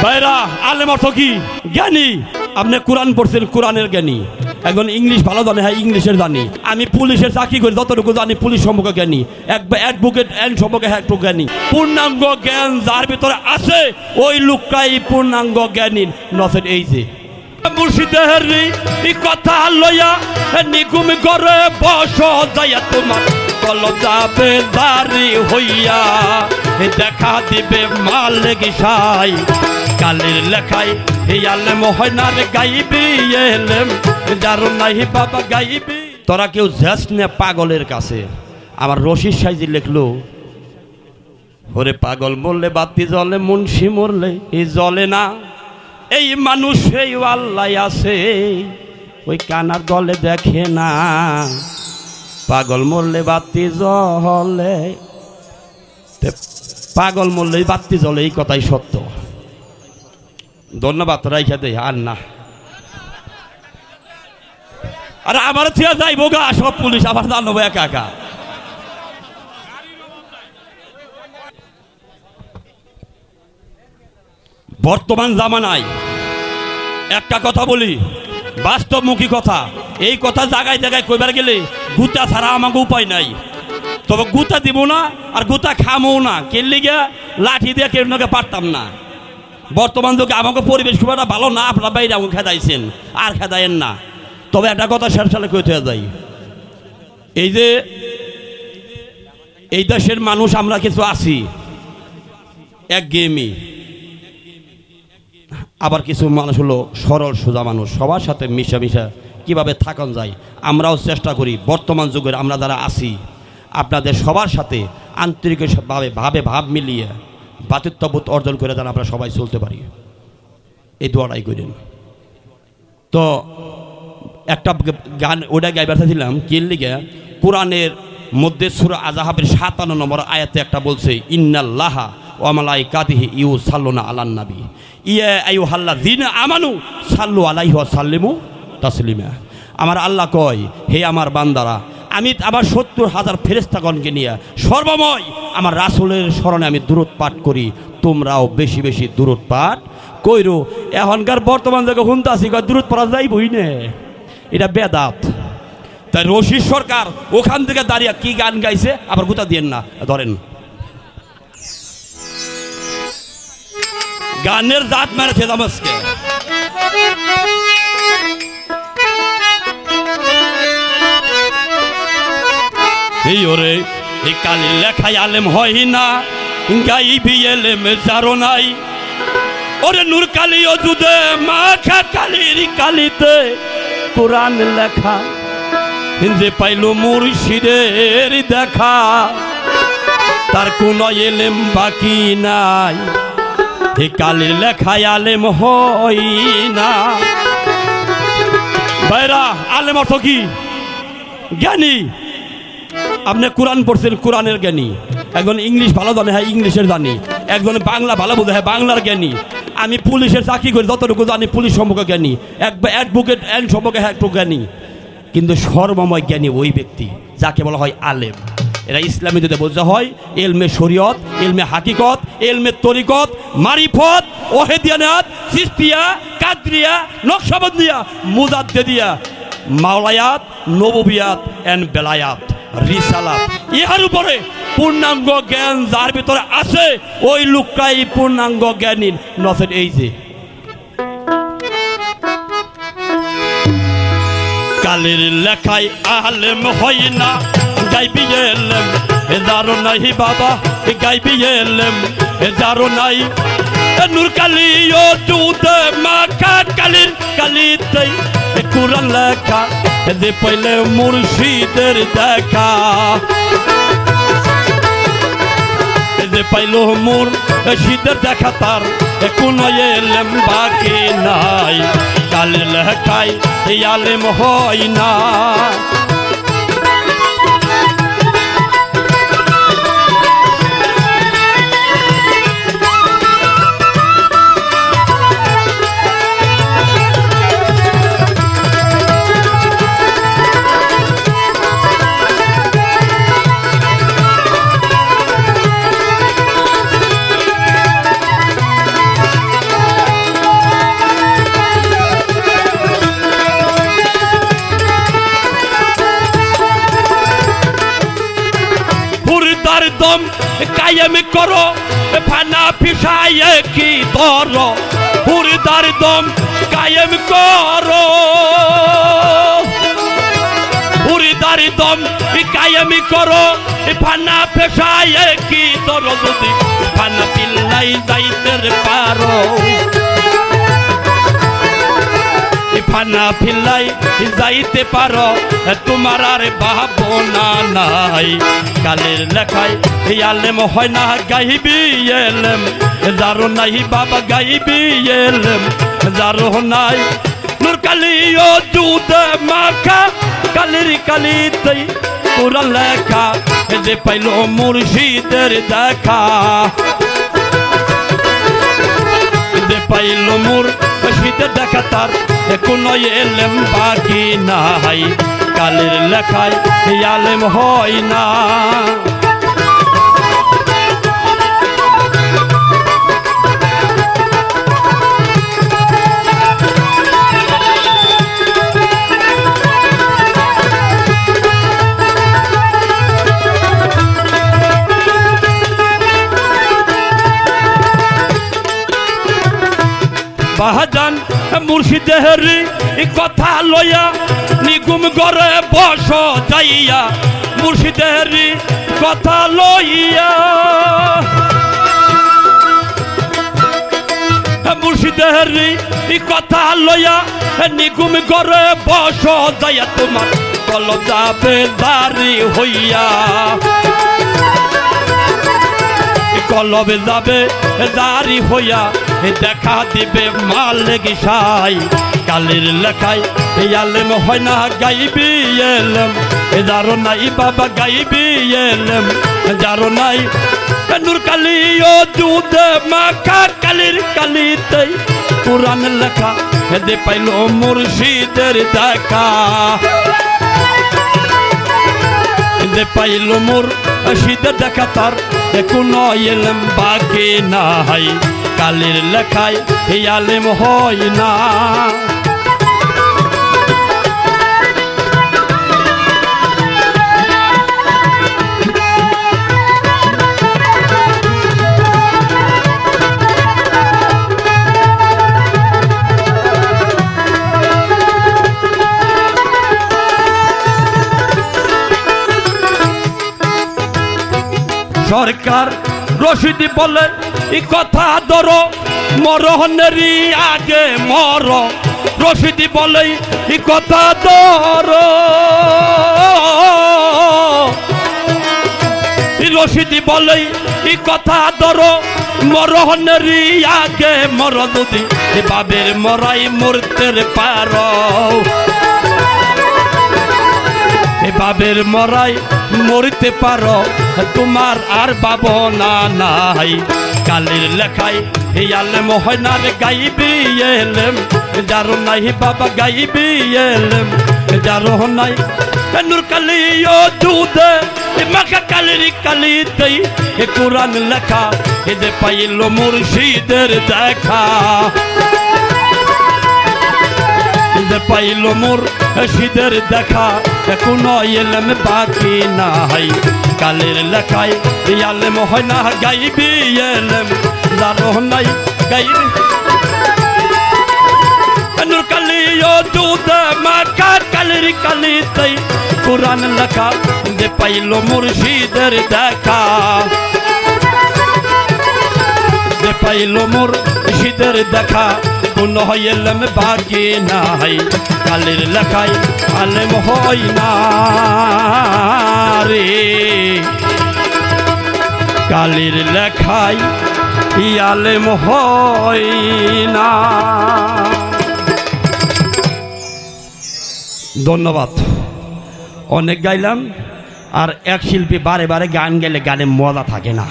ভাইরা আলেম অর্থ কি? জ্ঞানী। আপনি কোরআন পড়ছেন, কোরআনের জ্ঞানী। একজন ইংলিশ ভালো জানে, হ্যাঁ ইংলিশের জানি। আমি পুলিশের চাকরি করি, যতটুকু জানি পুলিশ সম্পর্কে জ্ঞানী। অ্যাডভোকেট এন সম্পর্কে হ্যাঁ একটু জ্ঞানী। পূর্ণাঙ্গ জ্ঞান যার ভিতরে আছে ওই লোকটাই পূর্ণাঙ্গ জ্ঞানী। নচেত এই যে মুর্শিদের কথা লইয়া নিগুম করে বস যাইয়া তোমার কলব যাবে জারি হইয়া দেখা দিবে মালিক সাই কালের লেখায় এই আলেম হয় না রে গাইবি এলেম যারো নাই বাবা গাইবি। তোরা কেউ যাস না পাগলের কাছে। আমার রশিদ সাইজি লিখলো, ওরে পাগল মরলে বাতি জ্বলে, মুন্সি মরলে এই জ্বলে না। এই মানুষ এই আল্লাহ আছে, ওই কানার দলে দেখে না। পাগল মরলে বাতি জ্বলে, পাগল মরলে বাতি জ্বলে, এই কথাই সত্য। ধন্যবাদ। রাইখা দেয় আর না। আরে আমার থিয়া যাইব গা সব পুলিশ, আবার জানবো একা একা। বর্তমান জামানায় একটা কথা বলি, বাস্তবমুখী কথা। এই কথা জায়গায় জায়গায় কইবার গেলে গুতা ছাড়া আমাকে উপায় নাই। তবে গুতা দিব না আর গুতা খামও না। কেলে গিয়া লাঠি দিয়ে কেউ নাকি পারতাম না। বর্তমান যুগে আমাকে পরিবেশ খুব একটা ভালো না। আপনার বাইরে আমাকে খেদাইছেন, আর খেদাইয়েন না। তবে একটা কথা শেষ সালে কইতে যাই, এই যে এই দেশের মানুষ আমরা কিছু আছি একঘেয়েমি, আবার কিছু মানুষ হলো সরল সোজা মানুষ। সবার সাথে মিশা মিশা কীভাবে থাকান যায় আমরাও চেষ্টা করি। বর্তমান যুগের আমরা যারা আছি আপনাদের সবার সাথে আন্তরিকভাবে ভাব মিলিয়ে ভ্রাতৃত্ববোধ অর্জন করে যেন আমরা সবাই চলতে পারি, এই দোয়াটাই করেন। তো একটা গান ওটা গাইবার চাইছিলাম কি লিগে, কোরআনের মধ্যে সূরা আযহাবের ৫৭ নম্বর আয়াতে একটা বলছে, ইন্নাল্লাহা ওয়া মালাইকাতিহি ইউসাল্লুনা আলান নবী ইয়া আইয়ুহাল্লাযীনা আমানু সাল্লু আলাইহি ওয়া সাল্লিমু তাসলিমা। আমার আল্লাহ কয়, হে আমার বান্দারা, আমি আমার ৭০,০০০ ফেরেশতাগণকে নিয়ে সর্বময় আমার রাসূলের স্মরণে আমি দুরূদ পাঠ করি, তোমরাও বেশি বেশি দুরূদ পাঠ কইরো। এখনকার বর্তমান যুগে হুনতাছি কয় দুরূদ পড়া যাইবই না, এটা বেদাত। তাই রশিদ সরকার ওখান থেকে দাঁড়িয়ে কি গান গাইছে, আবার গুতা দিয়েন না। ধরেন গানের জাত মেরেছে দামাসকে। এই ওরে এই কালি লেখায় আলেম হয় না, গাইবি এলেম যারো নাই। ওরে নূর কালি অজুদে মাখা কালির কালিতে কোরআন লেখা যে পাইল মুর্শিদের দেখা, তার কোন এলেম বাকি নাই। এই কালির লেখায় আলেম হয় না। ভাইরা আলেম অর্থ কি? জ্ঞানী। আপনি কোরআন পড়ছেন, কোরআনের জ্ঞানী। একজন ইংলিশ ভালো জানে, হ্যাঁ ইংলিশের জানি। একজন বাংলা ভালো বোঝে, হ্যাঁ বাংলার জ্ঞানী। আমি পুলিশের চাকরি করি, যতটুকু জানি পুলিশ সম্পর্কে জ্ঞানী। অ্যাডভোকেট এন সম্পর্কে হ্যাঁ একটু জ্ঞানী। কিন্তু সর্বময় জ্ঞানী ওই ব্যক্তি যাকে বলা হয় আলেম। এরা ইসলামী যদি বোঝা হয় এলমে শরীয়ত, এলমে হাকিকত, এলমে তরিকত, মারিফত, ওহেদিয়ানাত, চিশতিয়া, কাদরিয়া, নকশবন্দিয়া, মুজাদ্দেদিয়া, মাওলায়াত, নববিয়াত এন্ড বেলায়াত, রিসালাত, ইহার উপরে পূর্ণাঙ্গ জ্ঞান যার ভিতরে আছে ওই লোকটাই পূর্ণাঙ্গ জ্ঞানী। নচেত এই যে কালের লেখায় আলেম হয় না, গাইবি এলেম যারো নাই বাবা গাইবি এলেম যারো নাই। নূর কালি অজুদে মাখা কালির কালিতে কোরআন লেখা যে পাইলে মুর্শিদের দেখা, যে পাইল মুর্শিদের দেখা, তার কোন এলেম বাকি নাই। কালের লেখায় এই আলেম হয় না। দম কায়েম করো ফানা ফিসায় কি দর হুরদার দম কায়েম করো হুরদার দম কায়েম করো ফানা ফিসায় কি দর যদি ফানা পিল্লাই যাইতে পারো ফানা ফিল্লাই যাইতে পারো তোমার আর ভাবনা নাই কালের লেখায় আলেম হয় না গাইবি এলেম যারো নাই বাবা গাইবি এলেম যারো নাই নূর কালি ও দুধ মাখা কালির কালিতে কোরআন লেখা যে পাইল মুর্শিদের দেখা যে পাইল মুর্শিদের দেখা তার কোন এলেম বাকি নাই কালের লেখায় আলেম হয় না বাহাজান মুর্শিদের কথা লইয়া নিগুম গড়ে বস যাইয়া মুর্শিদের কথা লইয়া মুর্শিদের কথা লইয়া নিগুম গড়ে বস যাইয়া তোমার কল যাবে জারি হইয়া কলবে যাবে জারি হইয়া দেখা দিবে মালিক সাই কালের লেখায় আলেম হয় না গাইবি এলেম যারো নাই বাবা গাইবি এলেম যারো নাই নূর কালি ও দুধ মাখা কালির কালিতে কোরআন লেখা যে পাইল মুর্শিদের দেখা যে পাইল মুর্শিদের দেখা তার কোন এলেম বাকি নাই কালের লেখায় আলেম হয় না সরকার রশিদি বলে এই কথা ধরো মরহনেরই আগে মর রশিদি বলে এই কথা ধরো রশিদি বলে এই কথা ধরো মরহনেরই আগে মর যদি বাবের মরাই মরতে পারো বাবের মরাই মরতে পারো তোমার আর ভাবনা নাই কালের লেখায় আলেম হয় না রে গাইবি এলেম যারো নাই বাবা গাইবি এলেম যারো নাই নূর কালি ও দুধ মাখা কালির কালিতে কোরআন লেখা যে পাইল মুর্শিদের দেখা যে পাইল মুর্শিদের দেখা কোন এলেম বাকি নাই কালের লেখায় আলেম হয় না গাইবি এলেম যারো নাই গাইবি নূর কালি ও দুধ মাখা কালির কালিতে কোরআন লেখা যে পাইল মুর্শিদের দেখা যে পাইল মুর্শিদের দেখা কোন এলেম বাকি নাই কালের লেখায় আলেম হয় না রে কালের লেখায় আলেম হয় না। ধন্যবাদ। অনেক গাইলাম, আর এক শিল্পী বারে বারে গান গেলে গানে মজা থাকে না।